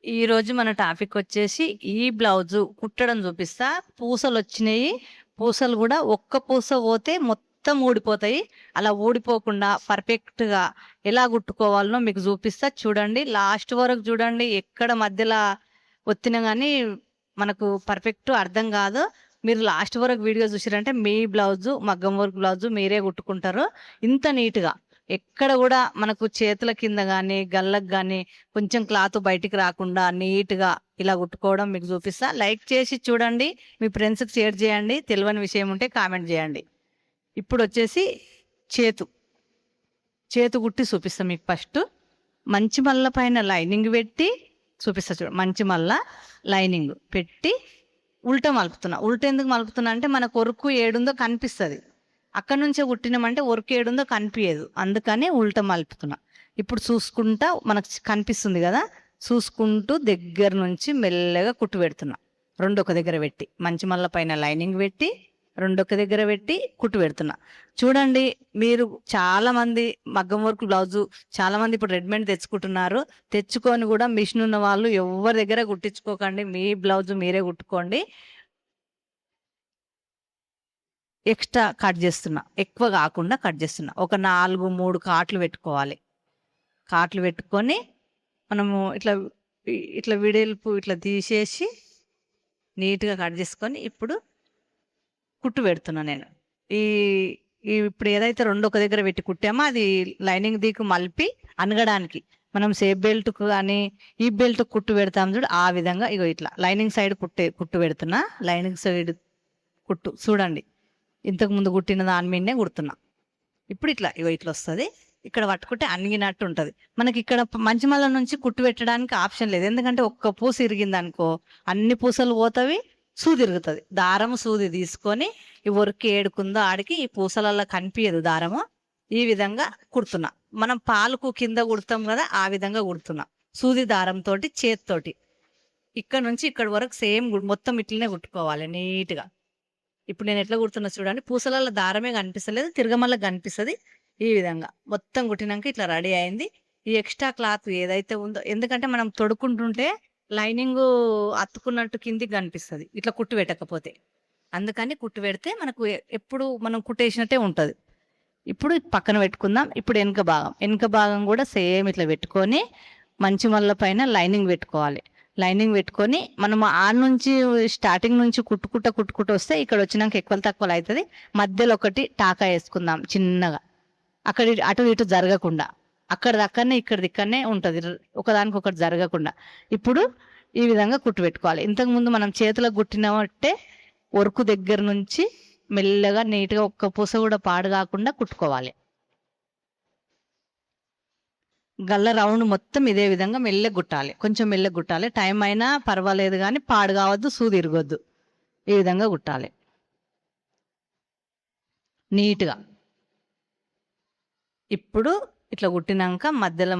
ఈరోజు మన టాపిక్ వచ్చేసి ఈ బ్లౌజు కుట్టడం చూపిస్తా. పూసలొచ్చినాయి. పూసలు గూడా ఒక్క పూస పోతే మొత్తం ఊడిపోతాయి. అలా ఊడిపోకుండా పర్ఫెక్ట్‌గా ఎలా కుట్టుకోవాలనో మీకు చూపిస్తా. చూడండి. లాస్ట్ వరకు చూడండి. ఎక్కడ మధ్యల ఒత్తినా గానీ మనకు పర్ఫెక్ట్ అర్థం కాదు. మీరు లాస్ట్ వరకు వీడియో చూసిర్రంటే మీ బ్లౌజు, మగ్గం వర్క్ బ్లౌజు మీరే కుట్టుకుంటారు. ఇంత నీట్‌గా. ఎక్కడ గూడా మనకు చేతుల కింద గానీ, గల్లకు గానీ కొంచెం క్లాత్ బయటికి రాకుండా నీట్‌గా ఇలా కుట్టుకోవడం మీకు చూపిస్తా. లైక్ చేసి చూడండి. మీ ఫ్రెండ్స్‌కి షేర్ చేయండి. తెలవని విషయం ఉంటే కామెంట్ చేయండి. ఇప్పుడొచ్చేసి చేతు. చేతు కుట్టి చూపిస్తా మీకు ఫస్టు. మంచి మల్ల పైన లైనింగ్ పెట్టి చూపిస్తా చూడు. మంచి మల్ల లైనింగ్ పెట్టి ఉల్టా మలుపుతున్నా. ఉల్టా ఎందుకు మలుపుతున్నా అంటే మనకు వరకు ఏడుందో కనిపిస్తది. అక్కడి నుంచే కుట్టినామంటే వరకు ఏడుందో కనిపియదు. అందుకని ఉల్టా మలుపుతున్నా. ఇప్పుడు చూసుకుంటా మనకు కనిపిస్తుంది కదా! చూసుకుంటూ దగ్గర నుంచి మెల్లగా కుట్టు పెడుతున్నా. రెండొక దగ్గర పెట్టి మంచి మల్ల పైన లైనింగ్ పెట్టి రెండొక దగ్గర పెట్టి కుట్టు పెడుతున్నా. చూడండి, మీరు చాలామంది మగ్గం వర్క్ బ్లౌజు చాలామంది ఇప్పుడు రెడీమేడ్ తెచ్చుకుంటున్నారు. తెచ్చుకొని కూడా మిషన్ ఉన్న వాళ్ళు ఎవరి దగ్గర కుట్టించుకోకండి. మీ బ్లౌజు మీరే కుట్టుకోండి. ఎక్స్ట్రా కట్ చేస్తున్నా. ఎక్కువ కాకుండా కట్ చేస్తున్నా. ఒక 4, 3 కాట్లు పెట్టుకోవాలి. కాట్లు పెట్టుకొని మనము ఇట్లా విడల్పు ఇట్లా తీసేసి నీట్‌గా కట్ చేసుకొని ఇప్పుడు కుట్టు పెడుతున్నా నేను. ఈ ఇప్పుడు ఏదైతే రెండొక దగ్గర పెట్టి కుట్టామో అది లైనింగ్ దీకు మలిపి అనగడానికి. మనం సేఫ్ బెల్ట్‌కు గానీ, ఈ బెల్ట్‌కి కుట్టు పెడతాం చూడు, ఆ విధంగా ఇగో ఇట్లా లైనింగ్ సైడ్ కుట్టు పెడుతున్నా. లైనింగ్ సైడ్ కుట్టు చూడండి. ఇంతకుముందు కుట్టిన దాని మీదనే కుడుతున్నా. ఇప్పుడు ఇట్లా ఇగో ఇట్లా వస్తుంది. ఇక్కడ పట్టుకుంటే అణిగినట్టు ఉంటుంది. మనకి ఇక్కడ మంచి మల్ల నుంచి కుట్టు పెట్టడానికి ఆప్షన్ లేదు. ఎందుకంటే ఒక్క పూస ఇరిగిందనుకో అన్ని పూసలు పోతవి, సూది ఇరుగుతుంది. దారం సూది తీసుకొని ఈ వరకు ఏడుకుందో ఆడికి ఈ పూసలల్లో కనిపించదు దారము. ఈ విధంగా కుడుతున్నా. మనం పాలకు కింద కుడతాం కదా, ఆ విధంగా కుడుతున్నా. సూది దారంతో చేతితోటి ఇక్కడ నుంచి ఇక్కడ వరకు సేమ్ మొత్తం ఇట్లనే కుట్టుకోవాలి నీట్‌గా. ఇప్పుడు నేను ఎట్లా కుడుతున్నా చూడండి. పూసలలో దారమే కనిపిస్తలేదు, తిరగమల్ల కనిపిస్తుంది. ఈ విధంగా మొత్తం కుట్టినాక ఇట్లా రెడీ అయింది. ఈ ఎక్స్ట్రా క్లాత్ ఏదైతే ఉందో, ఎందుకంటే మనం తొడుక్కుంటుంటే లైనింగు అతుకున్నట్టు కిందికి కనిపిస్తుంది ఇట్లా కుట్టు పెట్టకపోతే. అందుకని కుట్టు పెడితే మనకు ఎప్పుడు మనం కుట్టేసినట్టే ఉంటుంది. ఇప్పుడు పక్కన పెట్టుకుందాం. ఇప్పుడు వెనుక భాగం కూడా సేమ్ ఇట్లా పెట్టుకొని మంచి మల్ల పైన లైనింగ్ పెట్టుకోవాలి. లైనింగ్ పెట్టుకొని మనం ఆ నుంచి స్టార్టింగ్ నుంచి కుట్టుకుంటూ వస్తే ఇక్కడ వచ్చినాక ఎక్కువ తక్కువలు అవుతుంది. మధ్యలో ఒకటి టాకా వేసుకుందాం చిన్నగా. అటు ఇటు జరగకుండా అక్కడ దక్కనే ఇక్కడ దిక్కనే ఉంటుంది, ఒకదానికి ఒకటి జరగకుండా. ఇప్పుడు ఈ విధంగా కుట్టు పెట్టుకోవాలి. ఇంతకుముందు మనం చేతులకు కుట్టినట్టే వరకు దగ్గర నుంచి మెల్లగా నీట్‌గా ఒక్క పూస కూడా పాడు కాకుండా కుట్టుకోవాలి. గల్ల రౌండ్ మొత్తం ఇదే విధంగా మెల్లగా కుట్టాలి. కొంచెం మెల్లగా కుట్టాలి. టైం అయినా పర్వాలేదు కానీ పాడు కావద్దు, సూది ఇరగొద్దు. ఈ విధంగా కుట్టాలి నీట్‌గా. ఇప్పుడు ఇట్లా కుట్టినాక మధ్యలో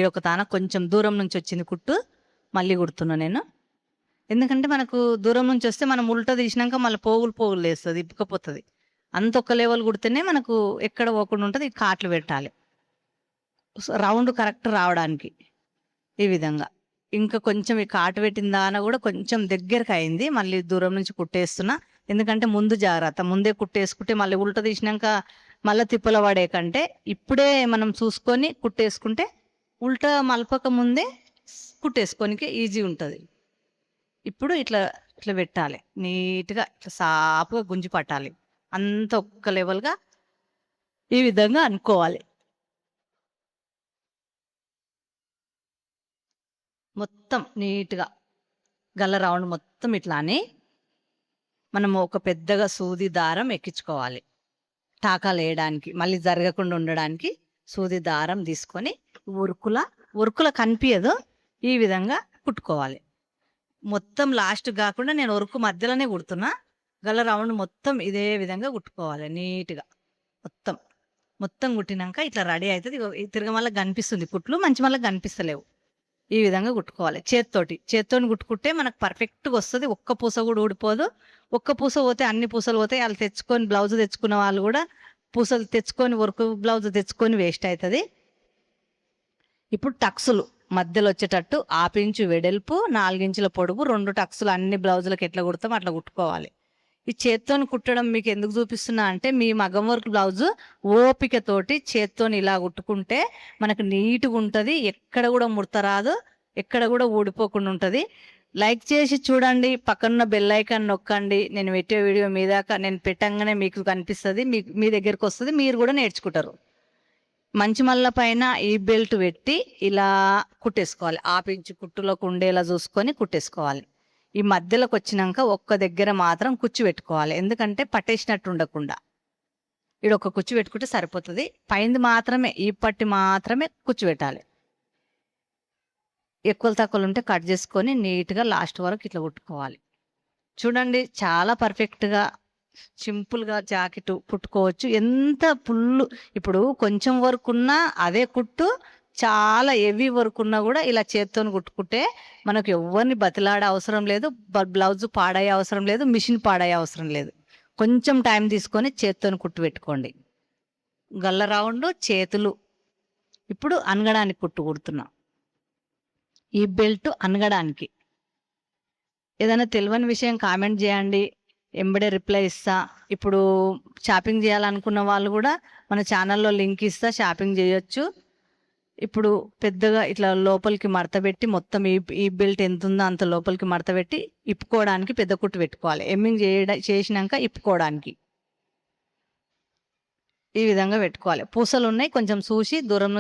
ఒక తాన కొంచెం దూరం నుంచి వచ్చింది కుట్టు మళ్ళీ కుడుతున్నా నేను. ఎందుకంటే మనకు దూరం నుంచి వస్తే మనం ఉల్టా తీసినాక మళ్ళీ పోగులు లేస్తుంది, ఇప్పుకపోతుంది. అంత ఒక్క లెవెల్ కుడితేనే మనకు ఎక్కడ పోకుండా ఉంటుంది. కాట్లు పెట్టాలి రౌండ్ కరెక్ట్ రావడానికి. ఈ విధంగా ఇంకా కొంచెం ఈ కాటు పెట్టిన దాన కూడా కొంచెం దగ్గరకు అయింది. మళ్ళీ దూరం నుంచి కుట్టేస్తున్నా. ఎందుకంటే ముందు జాగ్రత్త, ముందే కుట్టేసుకుంటే మళ్ళీ ఉల్టా తీసినాక మళ్ళీ తిప్పల పడే కంటే ఇప్పుడే మనం చూసుకొని కుట్టేసుకుంటే ఉల్టా మలపక ముందే కుట్టేసుకోనికి ఈజీ ఉంటుంది. ఇప్పుడు ఇట్లా పెట్టాలి నీట్‌గా. ఇట్లా సాపుగా గుంజి పట్టాలి. అంత ఒక్క లెవెల్‌గా ఈ విధంగా అనుకోవాలి. మొత్తం నీట్‌గా గల్ల రౌండ్ మొత్తం ఇట్లానే మనము ఒక పెద్దగా సూది దారం ఎక్కించుకోవాలి. టాకాలు వేయడానికి మళ్ళీ జరగకుండా ఉండడానికి సూది దారం తీసుకొని ఉరుకుల కనిపించదు ఈ విధంగా కుట్టుకోవాలి. మొత్తం లాస్ట్ కాకుండా నేను ఉరుకు మధ్యలోనే కుడుతున్నా. గల్ల రౌండ్ మొత్తం ఇదే విధంగా కుట్టుకోవాలి నీట్‌గా. మొత్తం కుట్టినాక ఇట్లా రెడీ అవుతుంది. తిరగమల్ల కనిపిస్తుంది కుట్లు, మంచి మళ్ళీ కనిపిస్తలేవు. ఈ విధంగా కుట్టుకోవాలి. చేత్తోటి కుట్టుకుంటే మనకు పర్ఫెక్ట్‌గా వస్తుంది. ఒక్క పూస కూడా ఊడిపోదు. ఒక్క పూస పోతే అన్ని పూసలు పోతాయి. వాళ్ళు తెచ్చుకొని బ్లౌజ్ తెచ్చుకున్న వాళ్ళు కూడా పూసలు తెచ్చుకొని వర్క్ బ్లౌజ్ తెచ్చుకొని వేస్ట్ అవుతుంది. ఇప్పుడు మధ్యలో వచ్చేటట్టు 1/2 ఇంచు వెడల్పు, 4 ఇంచుల పొడుగు, 2 టక్స్లు అన్ని బ్లౌజులకు ఎట్లా కుడతాం అట్లా కుట్టుకోవాలి. ఈ చేత్తోని కుట్టడం మీకు ఎందుకు చూపిస్తున్నా అంటే మీ మగ్గం వర్క్ బ్లౌజు ఓపికతోటి చేత్తోని ఇలా కుట్టుకుంటే మనకు నీట్గా ఉంటుంది, ఎక్కడ కూడా ముడత రాదు, ఎక్కడ కూడా ఊడిపోకుండా ఉంటుంది. లైక్ చేసి చూడండి, పక్కనున్న బెల్ ఐకాన్ నొక్కండి. నేను పెట్టే వీడియో మీ దాకా నేను పెట్టంగానే మీకు కనిపిస్తుంది, మీ దగ్గరకు వస్తుంది, మీరు కూడా నేర్చుకుంటారు. మంచి మల్ల పైన ఈ బెల్ట్ పెట్టి ఇలా కుట్టేసుకోవాలి. 1/2 ఇంచు కుట్టులోకి ఉండేలా చూసుకొని కుట్టేసుకోవాలి. ఈ మధ్యలోకి వచ్చినాక ఒక్క దగ్గర మాత్రం కుచ్చు పెట్టుకోవాలి, ఎందుకంటే పట్టేసినట్టు ఉండకుండా. ఇక్కడ ఒక కుచ్చు పెట్టుకుంటే సరిపోతుంది. పైంది మాత్రమే ఈ పట్టి మాత్రమే కుచ్చు పెట్టాలి. ఎక్కువ తక్కువలు ఉంటే కట్ చేసుకొని నీట్గా లాస్ట్ వరకు ఇట్లా కుట్టుకోవాలి. చూడండి చాలా పర్ఫెక్ట్గా సింపుల్గా జాకెట్ కుట్టుకోవచ్చు. ఎంత పుల్లు ఇప్పుడు కొంచెం వరకు ఉన్నా అదే కుట్టు, చాలా హెవీ వర్క్ ఉన్నా కూడా ఇలా చేత్తో కుట్టుకుంటే మనకు ఎవరిని బతిలాడే అవసరం లేదు, బ్లౌజ్ పాడయ్యే అవసరం లేదు, మిషన్ పాడయ్యే అవసరం లేదు. కొంచెం టైం తీసుకొని చేత్తో కుట్టు పెట్టుకోండి. గల్ల రౌండ్ చేతులు. ఇప్పుడు అనగడానికి కుట్టు కుడుతున్నా. ఈ బెల్ట్ అనగడానికి ఏదైనా తెలియని విషయం కామెంట్ చేయండి, ఎంబడే రిప్లై ఇస్తా. ఇప్పుడు షాపింగ్ చేయాలనుకున్న వాళ్ళు కూడా మన ఛానల్లో లింక్ ఇస్తా, షాపింగ్ చేయొచ్చు. ఇప్పుడు పెద్దగా ఇట్లా లోపలికి మడత పెట్టి మొత్తం ఈ బెల్ట్ ఎంత ఉందో అంత లోపలికి మడత పెట్టి ఇప్పుకోవడానికి పెద్ద కుట్టు పెట్టుకోవాలి. ఎమ్మింగ్ చేసినాక ఇప్పుకోవడానికి ఈ విధంగా పెట్టుకోవాలి. పూసలు ఉన్నాయి, కొంచెం చూసి దూరం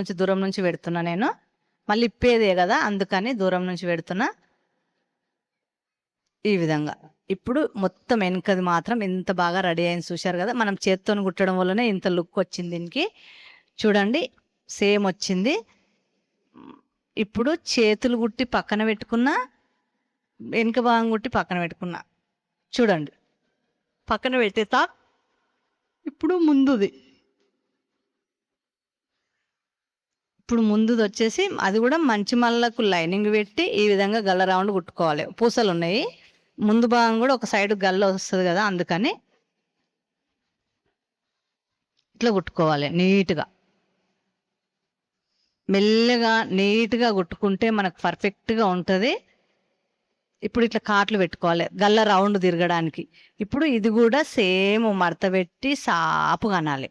నుంచి పెడుతున్నా. నేను మళ్ళీ ఇప్పేదే కదా, అందుకని దూరం నుంచి పెడుతున్నా. ఈ విధంగా ఇప్పుడు మొత్తం వెనకది మాత్రం ఎంత బాగా రెడీ అయింది చూశారు కదా. మనం చేత్తో కుట్టడం వల్లనే ఇంత లుక్ వచ్చింది దీనికి. చూడండి సేమ్ వచ్చింది. ఇప్పుడు చేతులు కుట్టి పక్కన పెట్టుకున్నా, వెనుక భాగం కుట్టి పక్కన పెట్టుకున్నా. చూడండి పక్కన పెట్టేతా. ఇప్పుడు ముందుది వచ్చేసి అది కూడా మంచి మల్లకు లైనింగ్ పెట్టి ఈ విధంగా గల్ల రౌండ్ కుట్టుకోవాలి. పూసలు ఉన్నాయి, ముందు భాగం కూడా ఒక సైడ్ గల్ల వస్తుంది కదా, అందుకని ఇట్లా కుట్టుకోవాలి. నీట్గా మెల్లగా నీట్గా కుట్టుకుంటే మనకు పర్ఫెక్ట్గా ఉంటుంది. ఇప్పుడు ఇట్లా కాట్లు పెట్టుకోవాలి గల్ల రౌండ్ తిరగడానికి. ఇప్పుడు ఇది కూడా సేమ్ మడత పెట్టి సాపు కనాలి,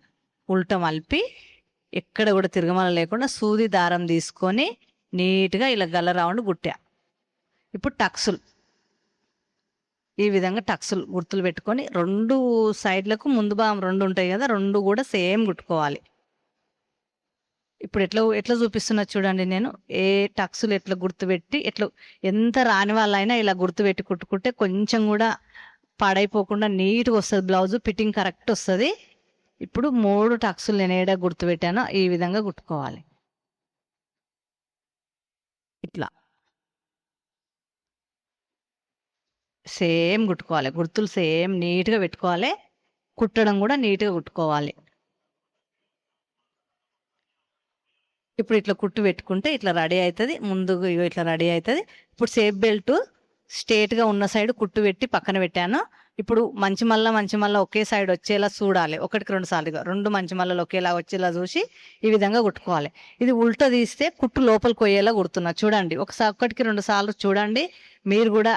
ఉల్టా మలిపి ఎక్కడ కూడా తిరగమల లేకుండా సూది దారం తీసుకొని నీట్గా ఇలా గల్ల రౌండ్ కుట్టా. ఇప్పుడు టక్సులు ఈ విధంగా టక్సులు గుర్తులు పెట్టుకొని 2 సైడ్లకు ముందు భాగం 2 ఉంటాయి కదా, 2 కూడా సేమ్ కుట్టుకోవాలి. ఇప్పుడు ఎట్లా చూపిస్తున్నా చూడండి. నేను ఏ టక్సులు ఎట్లా గుర్తుపెట్టి ఎంత రాని వాళ్ళైనా ఇలా గుర్తుపెట్టి కుట్టుకుంటే కొంచెం కూడా పాడైపోకుండా నీట్గా వస్తుంది, బ్లౌజ్ ఫిట్టింగ్ కరెక్ట్ వస్తుంది. ఇప్పుడు 3 టక్సులు నేను ఏడా గుర్తుపెట్టానో ఈ విధంగా కుట్టుకోవాలి. ఇట్లా సేమ్ కుట్టుకోవాలి, గుర్తులు సేమ్ నీట్గా పెట్టుకోవాలి, కుట్టడం కూడా నీట్గా కుట్టుకోవాలి. ఇప్పుడు ఇట్లా కుట్టు పెట్టుకుంటే ఇట్లా రెడీ అవుతుంది. ముందుకు ఇట్లా రెడీ అవుతుంది. ఇప్పుడు సేఫ్ బెల్ట్ స్ట్రేట్గా ఉన్న సైడ్ కుట్టు పెట్టి పక్కన పెట్టాను. ఇప్పుడు మంచి మల్ల ఒకే సైడ్ వచ్చేలా చూడాలి. 1-2 సార్లుగా 2 మంచి మల్లలు ఒకేలా వచ్చేలా చూసి ఈ విధంగా కుట్టుకోవాలి. ఇది ఉల్టా తీస్తే కుట్టు లోపలికి పోయేలా కుడుతున్నా. చూడండి 1-2 సార్లు చూడండి. మీరు కూడా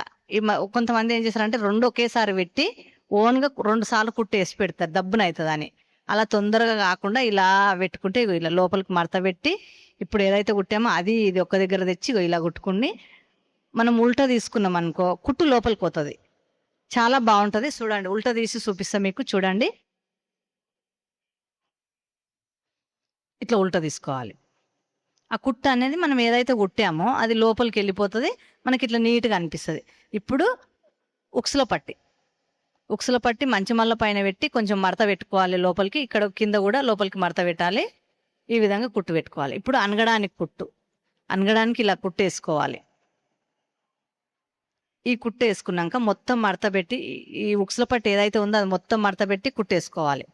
కొంతమంది ఏం చేస్తారంటే 2 ఒకేసారి పెట్టి ఓన్గా 2 సార్లు కుట్టు వేసి పెడతారు, దబ్బున అవుతుంది అని. అలా తొందరగా కాకుండా ఇలా పెట్టుకుంటే ఇలా లోపలికి మడత పెట్టి ఇప్పుడు ఏదైతే కుట్టామో అది ఇది ఒక దగ్గర తెచ్చి ఇలా కుట్టుకుని మనం ఉల్టా తీసుకున్నాం అనుకో కుట్టు లోపలికి పోతుంది, చాలా బాగుంటుంది. చూడండి ఉల్టా తీసి చూపిస్తా మీకు. చూడండి ఇట్లా ఉల్టా తీసుకోవాలి. ఆ కుట్టు అనేది మనం ఏదైతే కుట్టామో అది లోపలికి వెళ్ళిపోతుంది, మనకి ఇట్లా నీట్గా అనిపిస్తుంది. ఇప్పుడు ఉక్సుల పట్టి మంచి మల్ల పైన పెట్టి కొంచెం మడత పెట్టుకోవాలి లోపలికి, ఇక్కడ కింద కూడా లోపలికి మడత పెట్టాలి. ఈ విధంగా కుట్టు పెట్టుకోవాలి. ఇప్పుడు అనగడానికి ఇలా కుట్టు వేసుకోవాలి. ఈ కుట్టు వేసుకున్నాక మొత్తం మడత పెట్టి ఈ ఉక్సుల పట్టి ఏదైతే ఉందో అది మొత్తం మడత పెట్టి కుట్టేసుకోవాలి.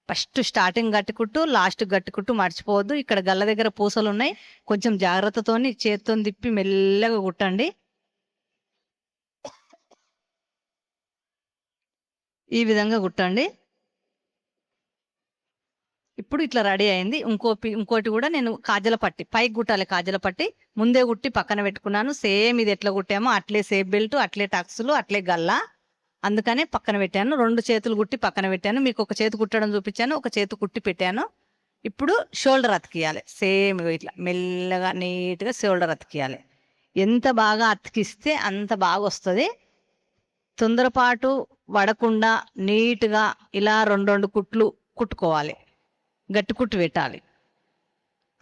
ఫస్ట్ స్టార్టింగ్ గట్టి కుట్టు, లాస్ట్ గట్టి కుట్టు మర్చిపోవద్దు. ఇక్కడ గల్ల దగ్గర పూసలు ఉన్నాయి, కొంచెం జాగ్రత్తతోని చేతితో తిప్పి మెల్లగా కుట్టండి. ఈ విధంగా కుట్టండి. ఇప్పుడు ఇట్లా రెడీ అయింది. ఇంకోటి కూడా నేను కాజల పట్టి పైకి కుట్టాలి. కాజల పట్టి ముందే కుట్టి పక్కన పెట్టుకున్నాను. సేమ్ ఇది ఎట్లా కుట్టామో అట్లే సేఫ్ బెల్ట్, అట్లే టక్స్లు, అట్లే గల్లా. అందుకనే పక్కన పెట్టాను. 2 చేతులు కుట్టి పక్కన పెట్టాను. మీకు ఒక చేతి కుట్టడం చూపించాను, ఒక చేతి కుట్టి పెట్టాను. ఇప్పుడు షోల్డర్ అతికియాలి. సేమ్ ఇట్లా మెల్లగా నీట్గా షోల్డర్ అతికియాలి. ఎంత బాగా అతికిస్తే అంత బాగా వస్తుంది. తొందరపాటు పడకుండా నీట్గా ఇలా 2 కుట్లు కుట్టుకోవాలి. గట్టి కుట్టు పెట్టాలి.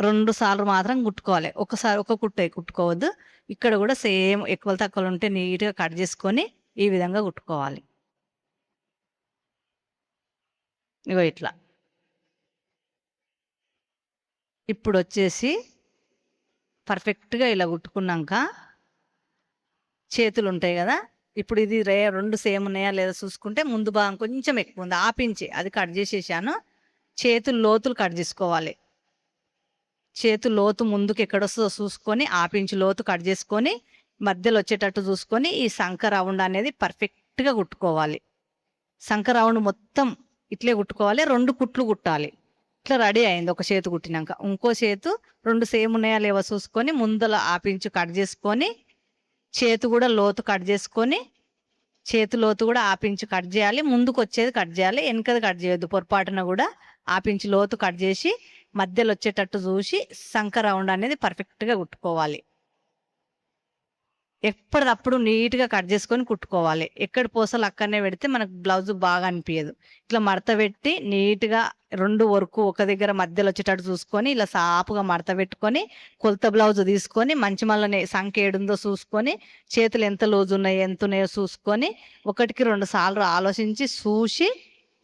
2 సార్లు మాత్రం కుట్టుకోవాలి. ఒకసారి ఒక కుట్టు కుట్టుకోవద్దు. ఇక్కడ కూడా సేమ్ ఎక్కువ తక్కువలు ఉంటే నీట్గా కట్ చేసుకొని ఈ విధంగా కుట్టుకోవాలి. ఇగో ఇట్లా. ఇప్పుడు వచ్చేసి పర్ఫెక్ట్గా ఇలా కుట్టుకున్నాక చేతులు ఉంటాయి కదా, ఇప్పుడు ఇది 2 సేమ్ ఉన్నాయా లేదా చూసుకుంటే ముందు భాగం కొంచెం ఎక్కువ ఉంది, ఆపించి అది కట్ చేసేసాను. చేతులు లోతులు కట్ చేసుకోవాలి. చేతులు లోతు ముందుకు ఎక్కడొస్తుందో చూసుకొని ఆపించి లోతు కట్ చేసుకొని మధ్యలో వచ్చేటట్టు చూసుకొని ఈ సంక రౌండ్ అనేది పర్ఫెక్ట్గా కుట్టుకోవాలి. సంక రౌండ్ మొత్తం ఇట్లే కుట్టుకోవాలి. 2 కుట్లు కుట్టాలి. ఇట్లా రెడీ అయింది. ఒక చేతు కుట్టినాక ఇంకో చేతు 2 సేమ్ ఉన్నాయా లేవో చూసుకొని ముందల ఆపించి కట్ చేసుకొని చేతు కూడా లోతు కట్ చేసుకొని చేతు లోతు కూడా ఆపించి కట్ చేయాలి. ముందుకు వచ్చేది కట్ చేయాలి, వెనకది కట్ చేయొద్దు. పొరపాటున కూడా ఆపించి లోతు కట్ చేసి మధ్యలో వచ్చేటట్టు చూసి సంక రౌండ్ అనేది పర్ఫెక్ట్గా కుట్టుకోవాలి. ఎప్పటికప్పుడు నీట్గా కట్ చేసుకొని కుట్టుకోవాలి. ఎక్కడ పూసలు అక్కడనే పెడితే మనకు బ్లౌజ్ బాగా అనిపించదు. ఇట్లా మడత పెట్టి నీట్గా 2 వరకు ఒక దగ్గర మధ్యలో వచ్చేటట్టు చూసుకొని ఇలా సాపుగా మడత పెట్టుకొని కొలత బ్లౌజ్ తీసుకొని మంచి మళ్ళీ సంఖ్య ఏడుందో చూసుకొని చేతులు ఎంత లూజు ఉన్నాయో ఎంత ఉన్నాయో చూసుకొని 1కి 2 సార్లు ఆలోచించి చూసి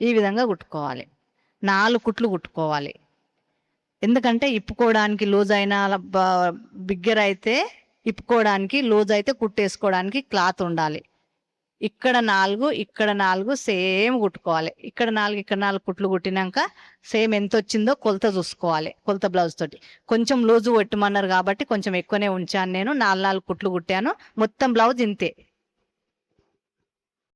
ఈ విధంగా కుట్టుకోవాలి. 4 కుట్లు కుట్టుకోవాలి. ఎందుకంటే ఇప్పుకోవడానికి లూజ్ అయినా బిగ్గర్ అయితే ఇప్పుకోవడానికి లూజ్ అయితే కుట్టేసుకోవడానికి క్లాత్ ఉండాలి. ఇక్కడ 4 ఇక్కడ 4 సేమ్ కుట్టుకోవాలి. ఇక్కడ 4 ఇక్కడ 4 కుట్లు కుట్టినాక సేమ్ ఎంత వచ్చిందో కొలత చూసుకోవాలి. కొలత బ్లౌజ్ తోటి కొంచెం లూజు కొట్టమన్నారు కాబట్టి కొంచెం ఎక్కువనే ఉంచాను. నేను 4 కుట్లు కుట్టాను. మొత్తం బ్లౌజ్ ఇంతే.